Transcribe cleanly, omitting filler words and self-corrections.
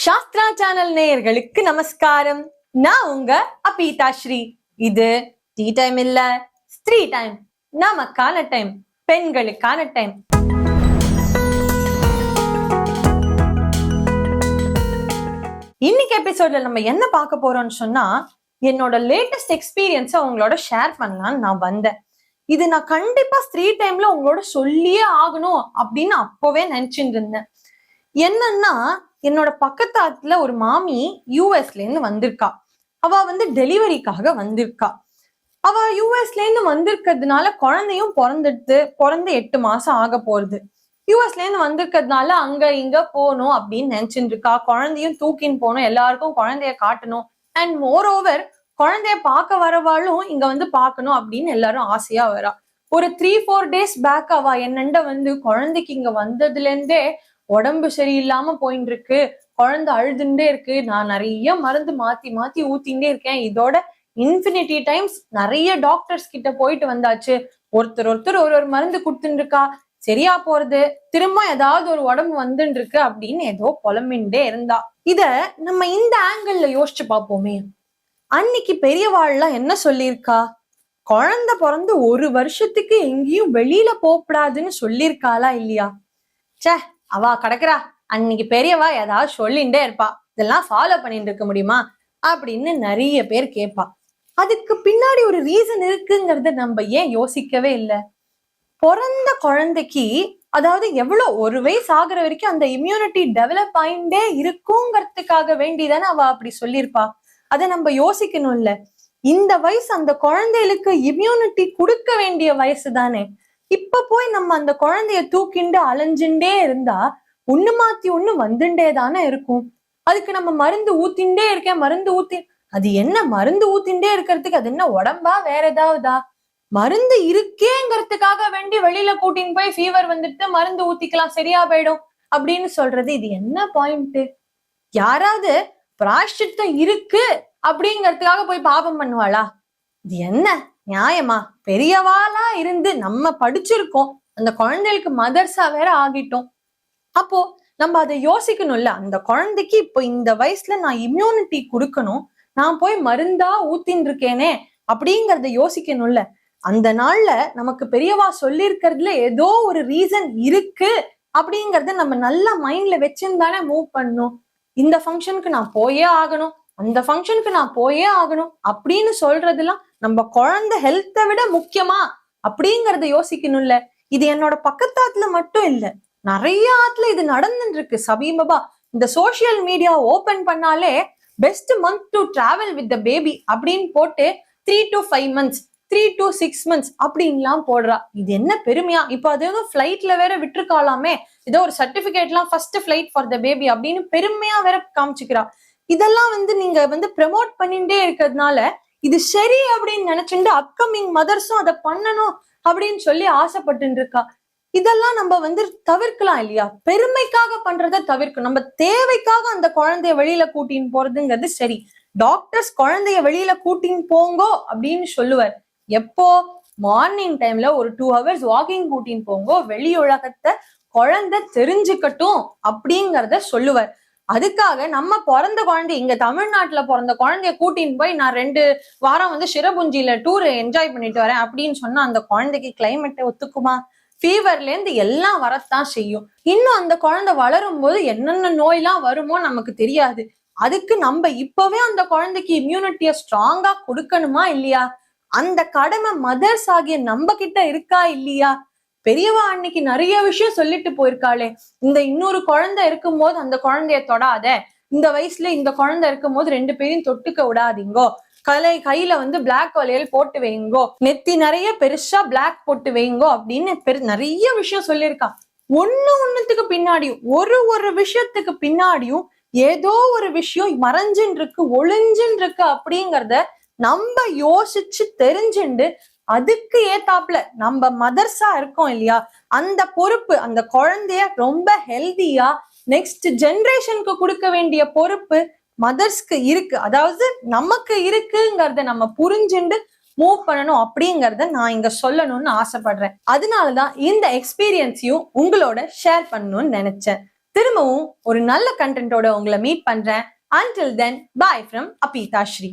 Sastra channel நேயர்களுக்கு நமஸ்காரம். நான் உங்க அபீதா ஸ்ரீ. இது டீ டைம் இல்ல, ஸ்திரீ டைம், நமக்கான டைம், பெண்களுக்கான டைம். இன்னைக்கு எபிசோட்ல நம்ம என்ன பார்க்க போறோம்னு சொன்னா, என்னோட லேட்டஸ்ட் எக்ஸ்பீரியன்ஸை உங்களோட ஷேர் பண்ணலாம்னு நான் வந்தேன். இது நான் கண்டிப்பா ஸ்திரீ டைம்ல உங்களோட சொல்லியே ஆகணும் அப்படின்னு அப்பவே நினைச்சுட்டு இருந்தேன். என்னன்னா, என்னோட பக்கத்தாத்துல ஒரு மாமி யூஎஸ்ல இருந்து வந்திருக்கா. அவ டெலிவரிக்காக வந்திருக்கா. அவ யூஎஸ்ல இருந்து வந்திருக்கிறதுனால குழந்தையும் பிறந்து 8 மாசம் ஆக போறது. யூஎஸ்ல இருந்து வந்திருக்கிறதுனால அங்க இங்க போகணும் அப்படின்னு நினைச்சுட்டு இருக்கா. குழந்தையும் தூக்கின்னு போகணும், எல்லாருக்கும் குழந்தைய காட்டணும். அண்ட் மோர் ஓவர், குழந்தைய பார்க்க வரவாளும் இங்க பார்க்கணும் அப்படின்னு எல்லாரும் ஆசையா வரா. ஒரு 3-4 days பேக் அவ என்னண்ட குழந்தைக்கு இங்க வந்ததுல இருந்தே உடம்பு சரியில்லாம போயிட்டு இருக்கு, குழந்தை அழுதுண்டே இருக்கு, நான் நிறைய மருந்து மாத்தி மாத்தி ஊத்திண்டே இருக்கேன், இதோட இன்ஃபினிட்டி டைம்ஸ் நிறைய டாக்டர்ஸ் கிட்ட போயிட்டு வந்தாச்சு, ஒருத்தர் ஒரு மருந்து கொடுத்துட்டு இருக்கா, சரியா போறது, திரும்ப ஏதாவது ஒரு உடம்பு வந்துட்டு இருக்கு அப்படின்னு ஏதோ புலம்பின்ண்டே இருந்தா. இத நம்ம இந்த ஆங்கிள் யோசிச்சு பார்ப்போமே. அன்னைக்கு பெரியவாள்லாம் என்ன சொல்லியிருக்கா? குழந்தை பிறந்து 1 வருஷத்துக்கு எங்கேயும் வெளியில போகக்கூடாதுன்னு சொல்லியிருக்காளா இல்லையா? சே, அவ கிடக்குறா, அன்னைக்கு பெரியவா ஏதாவது சொல்லிண்டே இருப்பா, இதெல்லாம் ஃபாலோ பண்ணிட்டு இருக்க முடியுமா அப்படின்னு நிறைய பேர் கேட்பா. அதுக்கு பின்னாடி ஒரு ரீசன் இருக்குங்கிறத நம்ம ஏன் யோசிக்கவே இல்லை? பிறந்த குழந்தைக்கு, அதாவது எவ்வளவு 1 வயசு ஆகுற வரைக்கும் அந்த இம்யூனிட்டி டெவலப் ஆயிண்டே இருக்குங்கிறதுக்காக வேண்டிதானே அவ அப்படி சொல்லியிருப்பா. அதை நம்ம யோசிக்கணும் இல்ல? இந்த வயசு அந்த குழந்தைகளுக்கு இம்யூனிட்டி கொடுக்க வேண்டிய வயசு தானே. இப்ப போய் நம்ம அந்த குழந்தைய தூக்கிண்டு அலைஞ்சுட்டே இருந்தா ஒண்ணு மாத்தி ஒண்ணு வந்துட்டே தானே இருக்கும். அதுக்கு நம்ம மருந்து ஊத்திண்டே இருக்கேன், மருந்து ஊத்தி, அது என்ன மருந்து ஊத்திண்டே இருக்கிறதுக்கு? அது என்ன உடம்பா வேற ஏதாவதா? மருந்து இருக்கேங்கிறதுக்காக வேண்டி வெளியில கூட்டின்னு போய் ஃபீவர் வந்துட்டு மருந்து ஊத்திக்கலாம், சரியா போயிடும் அப்படின்னு சொல்றது, இது என்ன பாயிண்ட்? யாராவது பிராயஷ்சித்தம் இருக்கு அப்படிங்கிறதுக்காக போய் பாபம் பண்ணுவாளா? இது என்ன நியாயமா? பெரியவாளா இருந்து நம்ம படிச்சிருக்கோம், அந்த குழந்தைகளுக்கு மதர்ஸா வேற ஆகிட்டோம். அப்போ நம்ம அதை யோசிக்கணும்ல. அந்த குழந்தைக்கு இப்போ இந்த வயசுல நான் இம்யூனிட்டி கொடுக்கணும், நான் போய் மருந்தா ஊத்தின்னு இருக்கேனே அப்படிங்கறத யோசிக்கணும்ல. அந்த நாள்ல நமக்கு பெரியவா சொல்லியிருக்கிறதுல ஏதோ ஒரு ரீசன் இருக்கு அப்படிங்கறத நம்ம நல்லா மைண்ட்ல வச்சுன்னு மூவ் பண்ணணும். இந்த ஃபங்க்ஷனுக்கு நான் போயே ஆகணும், அந்த ஃபங்க்ஷனுக்கு நான் போயே ஆகணும் அப்படின்னு சொல்றதுலாம் நம்ம குழந்தை ஹெல்த்தை விட முக்கியமா அப்படிங்கறத யோசிக்கணும்ல. இது என்னோட பக்கத்தாத்துல மட்டும் இல்ல, நிறைய ஆத்துல இது நடந்துட்டு இருக்கு. சமீபமா இந்த சோசியல் மீடியா ஓபன் பண்ணாலே best month to travel with the baby அப்படின்னு போட்டு 3 to 5 months, 3 to 6 months அப்படின்லாம் போடுறா. இது என்ன பெருமையா? இப்போ அது ஏதோ ஃபிளைட்ல வேற விட்டுருக்காலாமே, ஏதோ ஒரு சர்டிபிகேட்லாம் first flight for the baby அப்படின்னு பெருமையா வேற காமிச்சுக்கிறா. இதெல்லாம் நீங்க ப்ரமோட் பண்ணிட்டே இருக்கிறதுனால இது சரி அப்படின்னு நினைச்சுட்டு அப்கமிங் மதர்ஸும் அதை பண்ணணும் அப்படின்னு சொல்லி ஆசைப்பட்டு இருக்கா. இதெல்லாம் நம்ம தவிர்க்கலாம் இல்லையா? பெருமைக்காக பண்றதை தவிர்க்கணும். நம்ம தேவைக்காக அந்த குழந்தைய வெளியில கூட்டின்னு போறதுங்கிறது சரி. டாக்டர்ஸ் குழந்தைய வெளியில கூட்டின்னு போங்கோ அப்படின்னு சொல்லுவார். எப்போ? மார்னிங் டைம்ல ஒரு 2 hours வாக்கிங் கூட்டின்னு போங்கோ, வெளி உலகத்தை குழந்தை தெரிஞ்சுக்கட்டும் அப்படிங்கிறத சொல்லுவார். அதுக்காக நம்ம பிறந்த குழந்தை, இங்க தமிழ்நாட்டுல பிறந்த குழந்தைய கூட்டின்னு போய் நான் 2 வாரம் சிரபுஞ்சியில டூர் என்ஜாய் பண்ணிட்டு வரேன் அப்படின்னு சொன்னா அந்த குழந்தைக்கு கிளைமேட்டை ஒத்துக்குமா? ஃபீவர்ல இருந்து எல்லாம் வரத்தான் செய்யும். இன்னும் அந்த குழந்தை வளரும் போது என்னென்ன நோயெல்லாம் வருமோ நமக்கு தெரியாது. அதுக்கு நம்ம இப்பவே அந்த குழந்தைக்கு இம்யூனிட்டியை ஸ்ட்ராங்கா கொடுக்கணுமா இல்லையா? அந்த கடமை மதர்ஸ் ஆகிய நம்ம கிட்ட இருக்கா இல்லையா? பெரியவா அன்னைக்கு நிறைய விஷயம் சொல்லிட்டு போயிருக்காளே. இன்னொரு குழந்தை இருக்கும்போது அந்த குழந்தைய தொடாத, இந்த வயசுல இந்த குழந்தை இருக்கும்போது 2 பேரையும் தொட்டுக்க விடாதீங்கோ, கையில பிளாக் வளையல் போட்டு வைங்கோ, நெத்தி நிறைய பெருசா பிளாக் போட்டு வைங்கோ அப்படின்னு நிறைய விஷயம் சொல்லியிருக்கா. ஒண்ணுத்துக்கு பின்னாடியும், ஒரு விஷயத்துக்கு பின்னாடியும் ஏதோ ஒரு விஷயம் மறைஞ்சுன்னு இருக்கு, ஒளிஞ்சுன்னு இருக்கு அப்படிங்கிறத நம்ம யோசிச்சு தெரிஞ்சுண்டு அதுக்கு ஏத்தாப்புல நம்ம மதர்ஸா இருக்கோம் இல்லையா, அந்த பொறுப்பு, அந்த குழந்தைய ரொம்ப ஹெல்தியா நெக்ஸ்ட் ஜெனரேஷனுக்கு கொடுக்க வேண்டிய பொறுப்பு மதர்ஸ்க்கு இருக்கு. அதாவது நமக்கு இருக்குங்கிறத நம்ம புரிஞ்சுண்டு மூவ் பண்ணணும் அப்படிங்கறத நான் இங்க சொல்லணும்னு ஆசைப்படுறேன். அதனாலதான் இந்த எக்ஸ்பீரியன்ஸையும் உங்களோட ஷேர் பண்ணணும்னு நினைச்சேன். திரும்பவும் ஒரு நல்ல கண்டென்ட்டோட உங்களை மீட் பண்றேன். Until then, bye from Apita Shri.